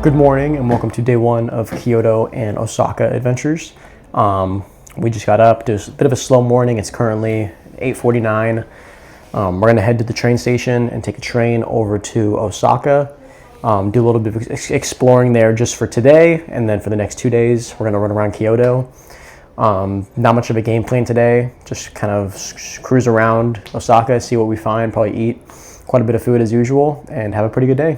Good morning and welcome to day one of Kyoto and Osaka adventures. We just got up. It was a bit of a slow morning. It's currently 8:49. We're going to head to the train station and take a train over to Osaka. Do a little bit of exploring there just for today, and then for the next 2 days, we're going to run around Kyoto. Not much of a game plan today. Just kind of cruise around Osaka, see what we find, probably eat quite a bit of food as usual, and have a pretty good day.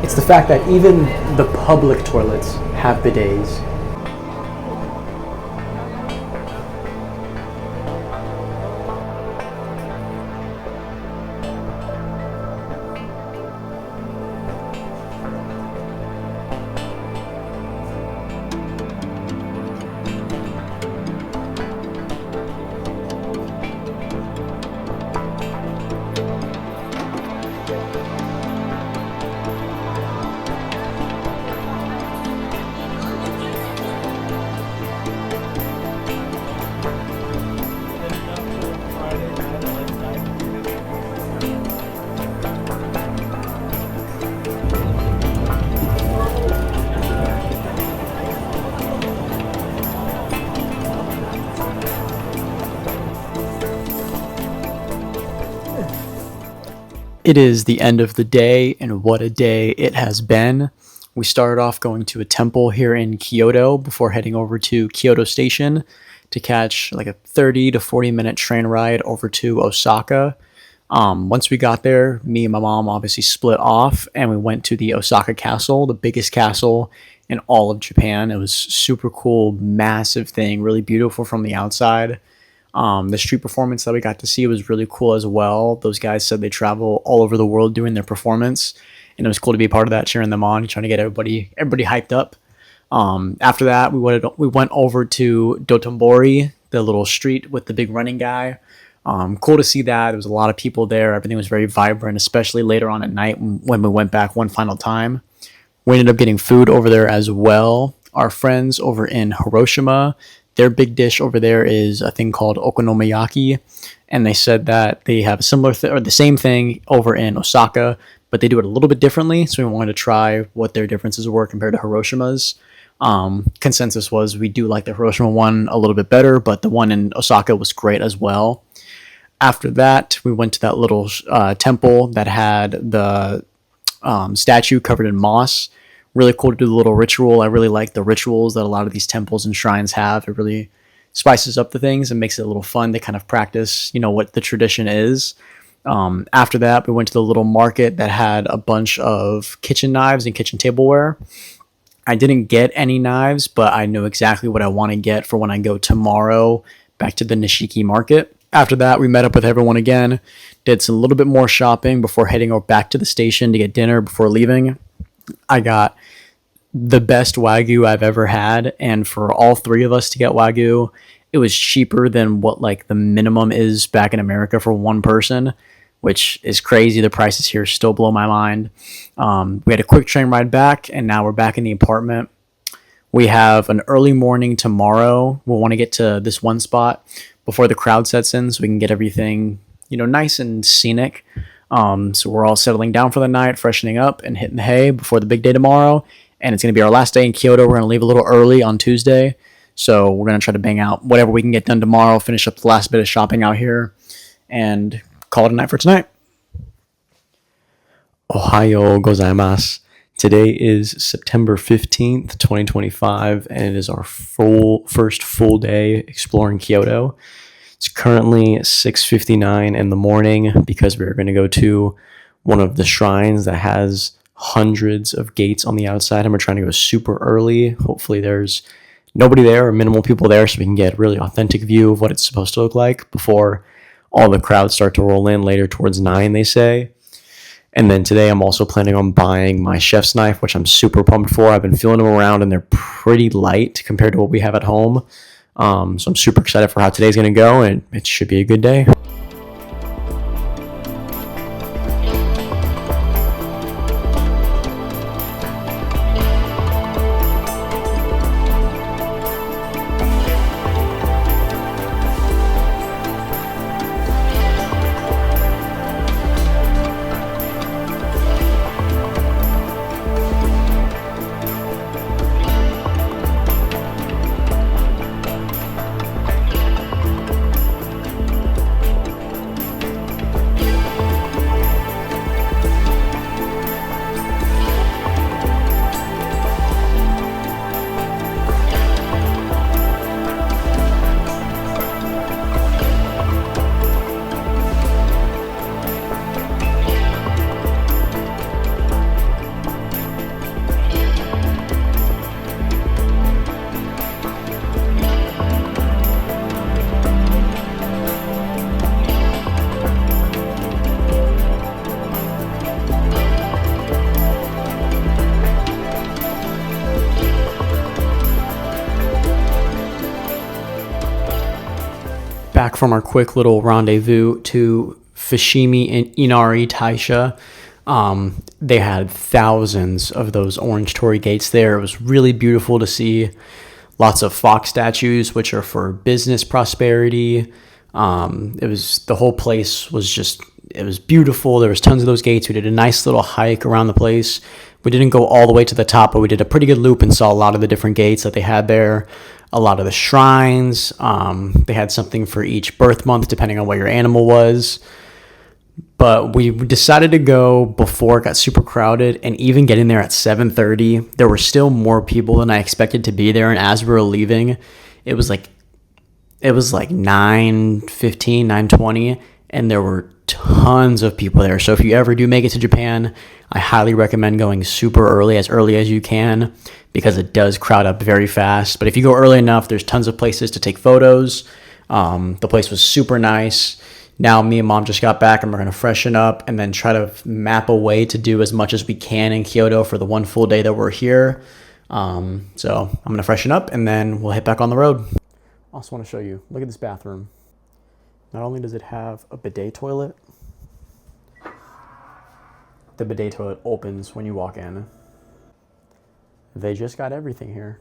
It's the fact that even the public toilets have bidets. It is the end of the day, and what a day it has been. We started off going to a temple here in Kyoto before heading over to Kyoto Station to catch like a 30 to 40 minute train ride over to Osaka. Once we got there, me and my mom obviously split off and we went to the Osaka Castle, the biggest castle in all of Japan. It was super cool, massive thing, really beautiful from the outside. The street performance that we got to see was really cool as well. Those guys said they travel all over the world doing their performance, and it was cool to be a part of that, cheering them on, trying to get everybody hyped up. After that, we went over to Dotonbori, the little street with the big running guy. Cool to see that. There was a lot of people there. Everything was very vibrant, especially later on at night when we went back one final time. We ended up getting food over there as well. Our friends over in Hiroshima, their big dish over there is a thing called okonomiyaki, and they said that they have a similar or the same thing over in Osaka, but they do it a little bit differently. So we wanted to try what their differences were compared to Hiroshima's. Consensus was we do like the Hiroshima one a little bit better, but the one in Osaka was great as well. After that, we went to that little temple that had the statue covered in moss. Really cool to do the little ritual. I really like the rituals that a lot of these temples and shrines have. It really spices up the things and makes it a little fun to kind of practice, what the tradition is. After that, we went to the little market that had a bunch of kitchen knives and kitchen tableware. I didn't get any knives, but I know exactly what I want to get for when I go tomorrow back to the Nishiki market. After that, we met up with everyone again, did some little bit more shopping before heading back to the station to get dinner before leaving. I got the best Wagyu I've ever had. And for all three of us to get Wagyu, it was cheaper than what like the minimum is back in America for one person, which is crazy. The prices here still blow my mind. We had a quick train ride back, and now we're back in the apartment. We have an early morning tomorrow. We'll want to get to this one spot before the crowd sets in so we can get everything, nice and scenic. So we're all settling down for the night, freshening up, and hitting the hay before the big day tomorrow. And it's going to be our last day in Kyoto. We're going to leave a little early on Tuesday. So we're going to try to bang out whatever we can get done tomorrow, finish up the last bit of shopping out here, and call it a night for tonight. Ohayo gozaimasu. Today is September 15th, 2025, and it is our first full day exploring Kyoto. It's currently 6:59 in the morning because we're going to go to one of the shrines that has hundreds of gates on the outside, and we're trying to go super early. Hopefully there's nobody there or minimal people there so we can get a really authentic view of what it's supposed to look like before all the crowds start to roll in later towards 9, they say. And then today I'm also planning on buying my chef's knife, which I'm super pumped for. I've been feeling them around and they're pretty light compared to what we have at home. So I'm super excited for how today's going to go, and it should be a good day. Back from our quick little rendezvous to Fushimi and Inari Taisha. They had thousands of those orange torii gates there. It was really beautiful to see. Lots of fox statues, which are for business prosperity. The whole place was it was beautiful. There was tons of those gates. We did a nice little hike around the place. We didn't go all the way to the top, but we did a pretty good loop and saw a lot of the different gates that they had there. A lot of the shrines. They had something for each birth month, depending on what your animal was. But we decided to go before it got super crowded, and even getting there at 7:30, there were still more people than I expected to be there. And as we were leaving, it was like 9:15, 9:20, and there were tons of people there. So if you ever do make it to Japan, I highly recommend going super early as you can, because it does crowd up very fast. But if you go early enough, there's tons of places to take photos. The place was super nice. Now me and Mom just got back, and we're going to freshen up and then try to map a way to do as much as we can in Kyoto for the one full day that we're here. So I'm going to freshen up, and then we'll hit back on the road. Also want to show you, look at this bathroom. Not only does it have a bidet toilet, the bidet toilet opens when you walk in. They just got everything here.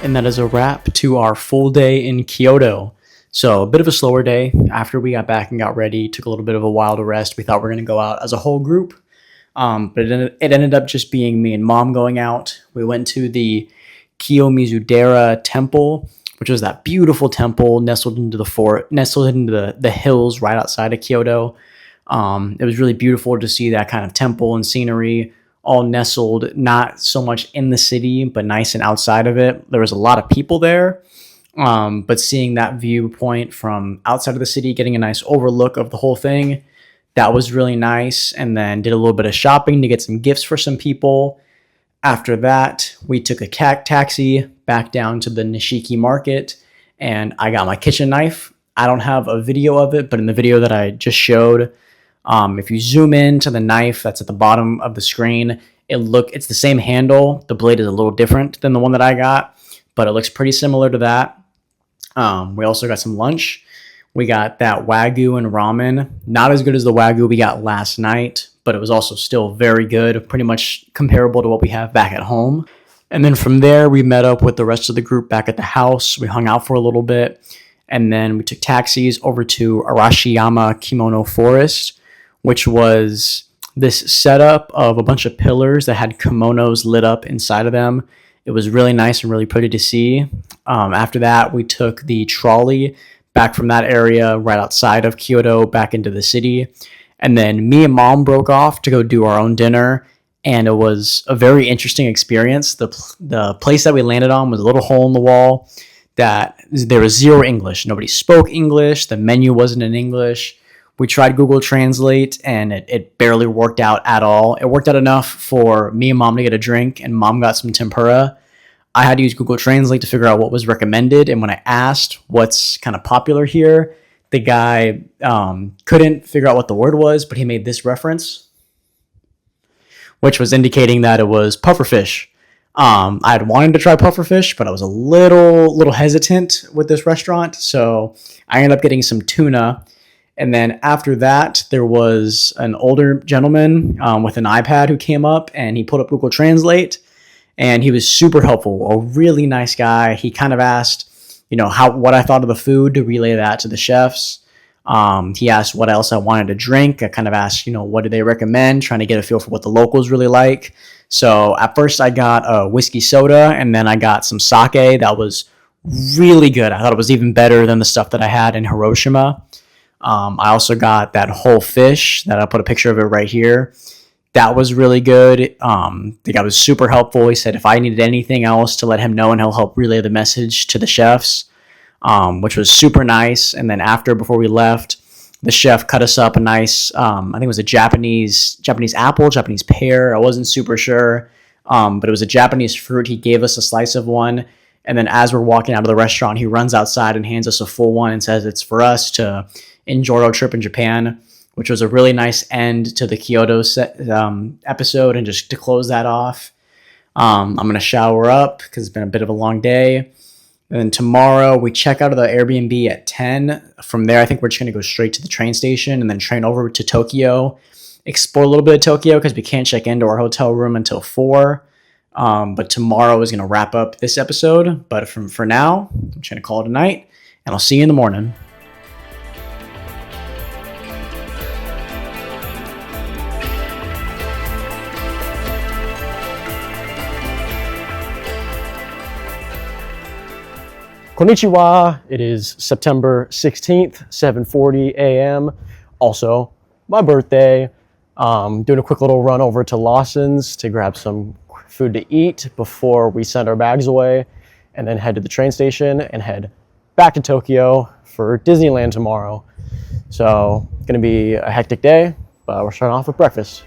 And that is a wrap to our full day in Kyoto. So a bit of a slower day. After we got back and got ready, took a little bit of a while to rest. We thought we were going to go out as a whole group, but it ended up just being me and mom going out. We went to the Kiyomizudera Temple, which was that beautiful temple nestled into the hills right outside of Kyoto. It was really beautiful to see that kind of temple and scenery all nestled, not so much in the city, but nice and outside of it. There was a lot of people there, but seeing that viewpoint from outside of the city, getting a nice overlook of the whole thing, that was really nice. And then did a little bit of shopping to get some gifts for some people. After that, we took a taxi back down to the Nishiki market, and I got my kitchen knife. I don't have a video of it, but in the video that I just showed, if you zoom in to the knife that's at the bottom of the screen, it's the same handle. The blade is a little different than the one that I got, but it looks pretty similar to that. We also got some lunch. We got that Wagyu and ramen. Not as good as the Wagyu we got last night, but it was also still very good, pretty much comparable to what we have back at home. And then from there, we met up with the rest of the group back at the house. We hung out for a little bit, and then we took taxis over to Arashiyama Kimono Forest, which was this setup of a bunch of pillars that had kimonos lit up inside of them. It was really nice and really pretty to see. After that, we took the trolley back from that area right outside of Kyoto back into the city. And then me and mom broke off to go do our own dinner. And it was a very interesting experience. The place that we landed on was a little hole in the wall that there was zero English. Nobody spoke English. The menu wasn't in English. We tried Google Translate, and it barely worked out at all. It worked out enough for me and mom to get a drink, and mom got some tempura. I had to use Google Translate to figure out what was recommended, and when I asked what's kind of popular here, the guy couldn't figure out what the word was, but he made this reference, which was indicating that it was pufferfish. I had wanted to try pufferfish, but I was a little hesitant with this restaurant, so I ended up getting some tuna. And then after that, there was an older gentleman with an iPad who came up, and he pulled up Google Translate, and he was super helpful, a really nice guy. He kind of asked, what I thought of the food, to relay that to the chefs. He asked what else I wanted to drink. I kind of asked, what do they recommend, trying to get a feel for what the locals really like. So at first I got a whiskey soda, and then I got some sake that was really good. I thought it was even better than the stuff that I had in Hiroshima. I also got that whole fish that I put a picture of it right here. That was really good. The guy was super helpful. He said if I needed anything else to let him know, and he'll help relay the message to the chefs, which was super nice. And then before we left, the chef cut us up a nice, I think it was a Japanese apple, Japanese pear. I wasn't super sure, but it was a Japanese fruit. He gave us a slice of one. And then as we're walking out of the restaurant, he runs outside and hands us a full one and says it's for us to enjoy our trip in Japan, which was a really nice end to the Kyoto episode. And just to close that off, I'm going to shower up because it's been a bit of a long day. And then tomorrow we check out of the Airbnb at 10. From there, I think we're just going to go straight to the train station and then train over to Tokyo, explore a little bit of Tokyo because we can't check into our hotel room until 4. But tomorrow is going to wrap up this episode. But for now, I'm just going to call it a night, and I'll see you in the morning. Konnichiwa. It is September 16th, 7:40 a.m. Also, my birthday. Doing a quick little run over to Lawson's to grab some food to eat before we send our bags away, and then head to the train station and head back to Tokyo for Disneyland tomorrow. So, going to be a hectic day, but we're starting off with breakfast.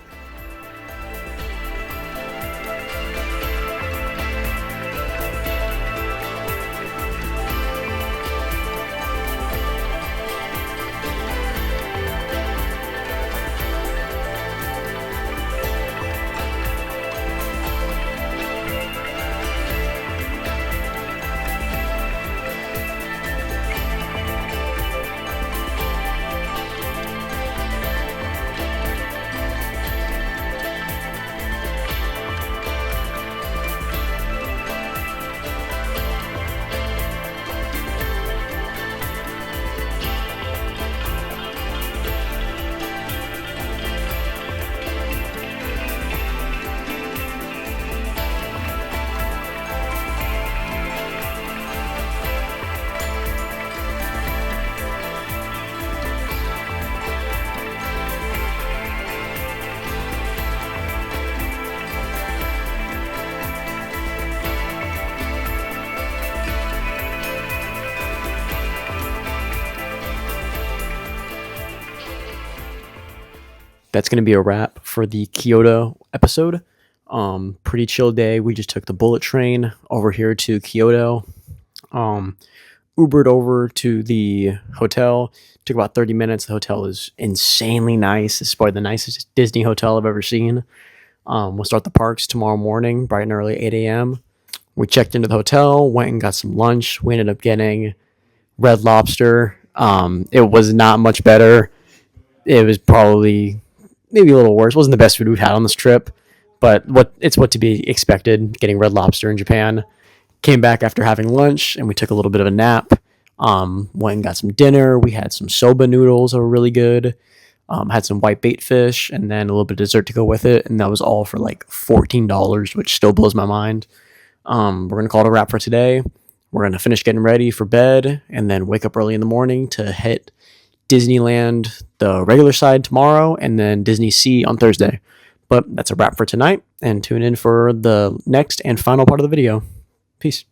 that's going to be a wrap for the Kyoto episode. Pretty chill day. We just took the bullet train over here to Kyoto. Ubered over to the hotel. Took about 30 minutes. The hotel is insanely nice. It's probably the nicest Disney hotel I've ever seen. We'll start the parks tomorrow morning, bright and early, 8 a.m. We checked into the hotel, went and got some lunch. We ended up getting Red Lobster. It was not much better. It was probably maybe a little worse. It wasn't the best food we've had on this trip, but what to be expected, getting Red Lobster in Japan. Came back after having lunch, and we took a little bit of a nap. Went and got some dinner. We had some soba noodles that were really good. Had some white bait fish, and then a little bit of dessert to go with it, and that was all for like $14, which still blows my mind. We're going to call it a wrap for today. We're going to finish getting ready for bed, and then wake up early in the morning to hit Disneyland, the regular side, tomorrow, and then Disney Sea on Thursday. But that's a wrap for tonight, and tune in for the next and final part of the video. Peace.